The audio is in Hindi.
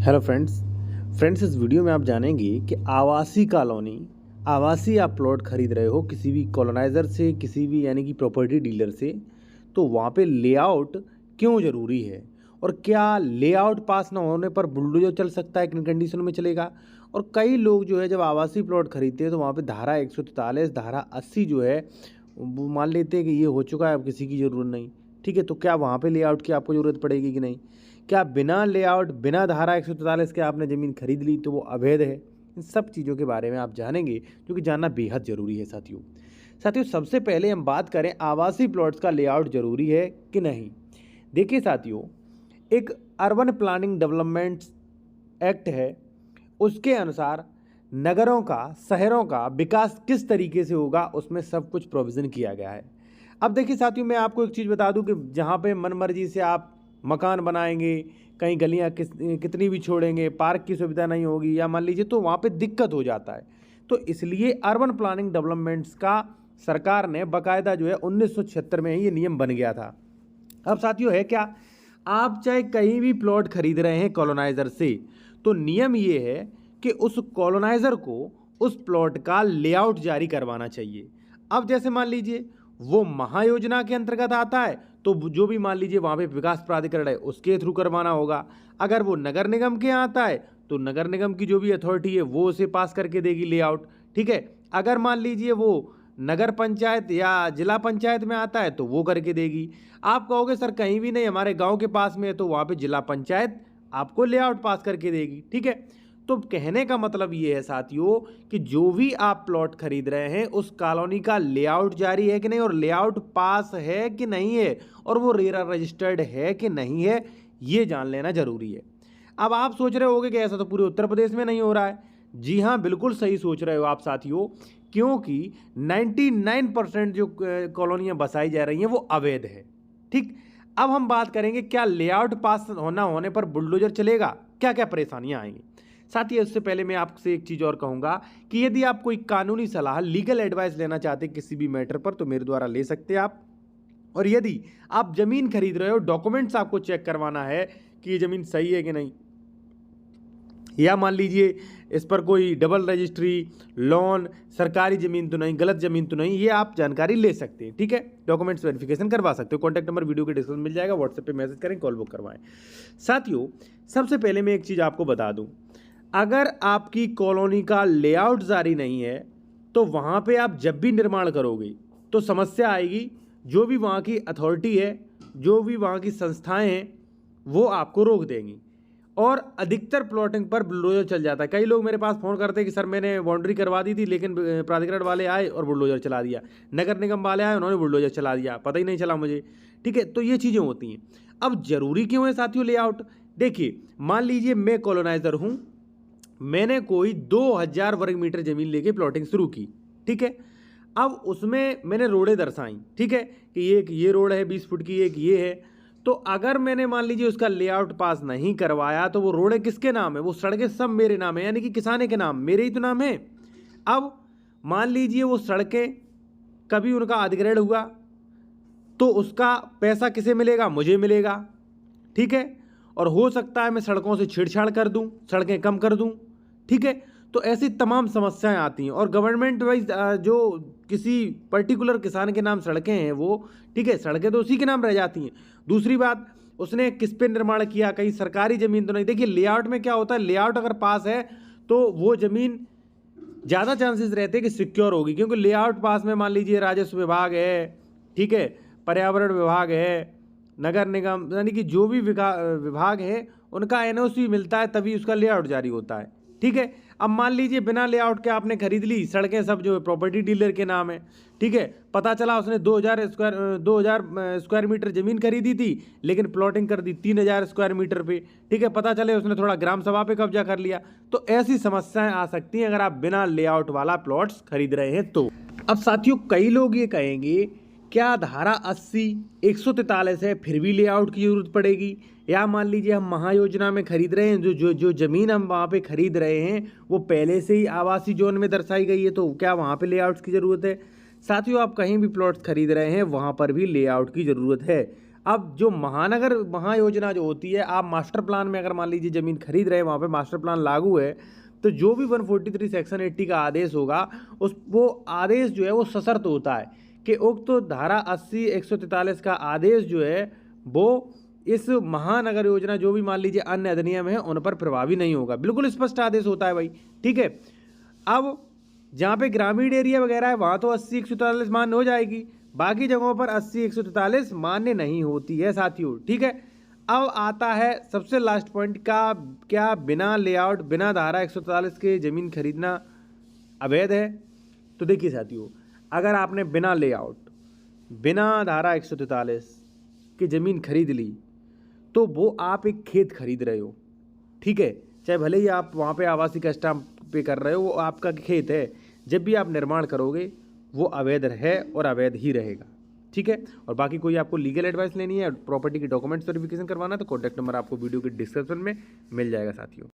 हेलो फ्रेंड्स इस वीडियो में आप जानेंगे कि आवासीय कॉलोनी आवासीय आप प्लॉट खरीद रहे हो किसी भी कॉलोनाइज़र से, किसी भी यानी कि प्रॉपर्टी डीलर से, तो वहाँ पे लेआउट क्यों ज़रूरी है और क्या लेआउट पास ना होने पर बुलडोजर चल सकता है, किन कंडीशन में चलेगा। और कई लोग जो है जब आवासीय प्लॉट खरीदते हैं तो वहाँ पे धारा 143 धारा 80 जो है वो मान लेते हैं कि ये हो चुका है, अब किसी की ज़रूरत नहीं। ठीक है, तो क्या वहाँ पे लेआउट की आपको ज़रूरत पड़ेगी कि नहीं? क्या बिना लेआउट बिना धारा 143 के आपने ज़मीन खरीद ली तो वो अवैध है? इन सब चीज़ों के बारे में आप जानेंगे, जो कि जानना बेहद ज़रूरी है साथियों। सबसे पहले हम बात करें आवासीय प्लॉट्स का लेआउट ज़रूरी है कि नहीं। देखिए साथियों, एक अर्बन प्लानिंग डेवलपमेंट एक्ट है, उसके अनुसार नगरों का, शहरों का विकास किस तरीके से होगा उसमें सब कुछ प्रोविज़न किया गया है। अब देखिए साथियों, मैं आपको एक चीज़ बता दूं कि जहाँ पे मनमर्जी से आप मकान बनाएंगे, कहीं गलियाँ कितनी भी छोड़ेंगे, पार्क की सुविधा नहीं होगी या मान लीजिए, तो वहाँ पे दिक्कत हो जाता है। तो इसलिए अर्बन प्लानिंग डेवलपमेंट्स का सरकार ने बाकायदा जो है 1976 में ही ये नियम बन गया था। अब साथियों है क्या, आप चाहे कहीं भी प्लॉट खरीद रहे हैं कॉलोनाइज़र से, तो नियम ये है कि उस कॉलोनाइज़र को उस प्लॉट का लेआउट जारी करवाना चाहिए। अब जैसे मान लीजिए वो महायोजना के अंतर्गत आता है तो जो भी मान लीजिए वहाँ पे विकास प्राधिकरण है उसके थ्रू करवाना होगा। अगर वो नगर निगम के यहाँ आता है तो नगर निगम की जो भी अथॉरिटी है वो उसे पास करके देगी लेआउट। ठीक है, अगर मान लीजिए वो नगर पंचायत या जिला पंचायत में आता है तो वो करके देगी। आप कहोगे सर कहीं भी नहीं, हमारे गांव के पास में है, तो वहाँ पे जिला पंचायत आपको लेआउट पास करके देगी। ठीक है, तो कहने का मतलब ये है साथियों कि जो भी आप प्लॉट खरीद रहे हैं उस कॉलोनी का लेआउट जारी है कि नहीं और लेआउट पास है कि नहीं है और वो रेरा रजिस्टर्ड है कि नहीं है, ये जान लेना जरूरी है। अब आप सोच रहे होगे कि ऐसा तो पूरे उत्तर प्रदेश में नहीं हो रहा है। जी हाँ, बिल्कुल सही सोच रहे हो आप साथियों, क्योंकि 99% जो कॉलोनियाँ बसाई जा रही हैं वो अवैध है। ठीक, अब हम बात करेंगे क्या लेआउट पास होना होने पर बुलडोजर चलेगा, क्या क्या परेशानियां आएंगी। साथ ही उससे पहले मैं आपसे एक चीज़ और कहूँगा कि यदि आप कोई कानूनी सलाह, लीगल एडवाइस लेना चाहते हैं किसी भी मैटर पर तो मेरे द्वारा ले सकते हैं आप। और यदि आप ज़मीन खरीद रहे हो, डॉक्यूमेंट्स आपको चेक करवाना है कि ये ज़मीन सही है कि नहीं, या मान लीजिए इस पर कोई डबल रजिस्ट्री, लोन, सरकारी ज़मीन तो नहीं, गलत ज़मीन तो नहीं, ये आप जानकारी ले सकते हैं। ठीक है, डॉक्यूमेंट्स वेरिफिकेशन करवा सकते हो। कॉन्टैक्ट नंबर वीडियो के डिस्क्रिप्शन मिल जाएगा, व्हाट्सएप पे मैसेज करें, कॉल बुक करवाएं। साथियों, सबसे पहले मैं एक चीज़ आपको बता दूं, अगर आपकी कॉलोनी का लेआउट जारी नहीं है तो वहाँ पे आप जब भी निर्माण करोगे तो समस्या आएगी। जो भी वहाँ की अथॉरिटी है, जो भी वहाँ की संस्थाएं हैं, वो आपको रोक देंगी और अधिकतर प्लॉटिंग पर बुलडोजर चल जाता है। कई लोग मेरे पास फ़ोन करते हैं कि सर मैंने बाउंड्री करवा दी थी लेकिन प्राधिकरण वाले आए और बुलडोजर चला दिया, नगर निगम वाले आए उन्होंने बुलडोजर चला दिया, पता ही नहीं चला मुझे। ठीक है, तो ये चीज़ें होती हैं। अब ज़रूरी क्यों है साथियों लेआउट? देखिए, मान लीजिए मैं कॉलोनाइज़र हूँ, मैंने कोई 2000 वर्ग मीटर ज़मीन लेके प्लॉटिंग शुरू की। ठीक है, अब उसमें मैंने रोडें दर्शाई। ठीक है, कि एक ये रोड है 20 फुट की, एक ये है। तो अगर मैंने मान लीजिए उसका लेआउट पास नहीं करवाया तो वो रोडें किसके नाम है, वो सड़कें सब मेरे नाम है, यानी कि किसाने के नाम, मेरे ही तो नाम है। अब मान लीजिए वो सड़कें कभी उनका अधिग्रहण हुआ तो उसका पैसा किसे मिलेगा, मुझे मिलेगा। ठीक है, और हो सकता है मैं सड़कों से छेड़छाड़ कर दूं, सड़कें कम कर दूं। ठीक है, तो ऐसी तमाम समस्याएं आती हैं और गवर्नमेंट वाइज जो किसी पर्टिकुलर किसान के नाम सड़कें हैं वो, ठीक है, सड़कें तो उसी के नाम रह जाती हैं। दूसरी बात, उसने किस पे निर्माण किया, कहीं सरकारी ज़मीन तो नहीं। देखिए लेआउट में क्या होता है, लेआउट अगर पास है तो वो ज़मीन ज़्यादा चांसेस रहते हैं कि सिक्योर होगी, क्योंकि लेआउट पास में मान लीजिए राजस्व विभाग है, ठीक है, पर्यावरण विभाग है, नगर निगम, यानी कि जो भी विभाग है उनका एनओसी मिलता है तभी उसका लेआउट जारी होता है। ठीक है, अब मान लीजिए बिना लेआउट के आपने खरीद ली, सड़कें सब जो प्रॉपर्टी डीलर के नाम है। ठीक है, पता चला उसने 2000 स्क्वायर मीटर ज़मीन खरीदी थी लेकिन प्लॉटिंग कर दी 3000 स्क्वायर मीटर पे। ठीक है, पता चले उसने थोड़ा ग्राम सभा पे कब्जा कर लिया। तो ऐसी समस्याएं आ सकती हैं अगर आप बिना लेआउट वाला प्लॉट्स खरीद रहे हैं तो। अब साथियों, कई लोग ये कहेंगे क्या धारा 80 143 है फिर भी लेआउट की जरूरत पड़ेगी, या मान लीजिए हम महायोजना में खरीद रहे हैं, जो जो जो ज़मीन हम वहाँ पे खरीद रहे हैं वो पहले से ही आवासीय जोन में दर्शाई गई है तो क्या वहाँ पे लेआउट्स की ज़रूरत है? साथियों, आप कहीं भी प्लॉट्स खरीद रहे हैं वहाँ पर भी लेआउट की ज़रूरत है। अब जो महानगर महायोजना जो होती है, आप मास्टर प्लान में अगर मान लीजिए ज़मीन खरीद रहे हैं, वहाँ पे मास्टर प्लान लागू है, तो जो भी 143 सेक्शन 80 का आदेश होगा, वो आदेश जो है वो सशर्त होता है कि उक्त तो धारा 80 143 का आदेश जो है वो इस महानगर योजना जो भी मान लीजिए अन्य अधिनियम है उन पर प्रभावी नहीं होगा। बिल्कुल स्पष्ट आदेश होता है भाई, ठीक है। अब जहाँ पे ग्रामीण एरिया वगैरह है वहाँ तो 80 143 मान्य हो जाएगी, बाकी जगहों पर 80 143 मान्य नहीं होती है साथियों, ठीक है। अब आता है सबसे लास्ट पॉइंट का, क्या बिना लेआउट बिना धारा 143 के ज़मीन खरीदना अवैध है? तो देखिए साथियों, अगर आपने बिना लेआउट बिना धारा 143 की ज़मीन खरीद ली तो वो आप एक खेत खरीद रहे हो, ठीक है। चाहे भले ही आप वहाँ पे आवासीय का स्टाम्प पे कर रहे हो, वो आपका खेत है। जब भी आप निर्माण करोगे वो अवैध है और अवैध ही रहेगा, ठीक है। और बाकी कोई आपको लीगल एडवाइस लेनी है, प्रॉपर्टी की डॉक्यूमेंट्स वेरिफिकेशन करवाना है, तो कॉन्टैक्ट नंबर आपको वीडियो के डिस्क्रिप्शन में मिल जाएगा साथियों।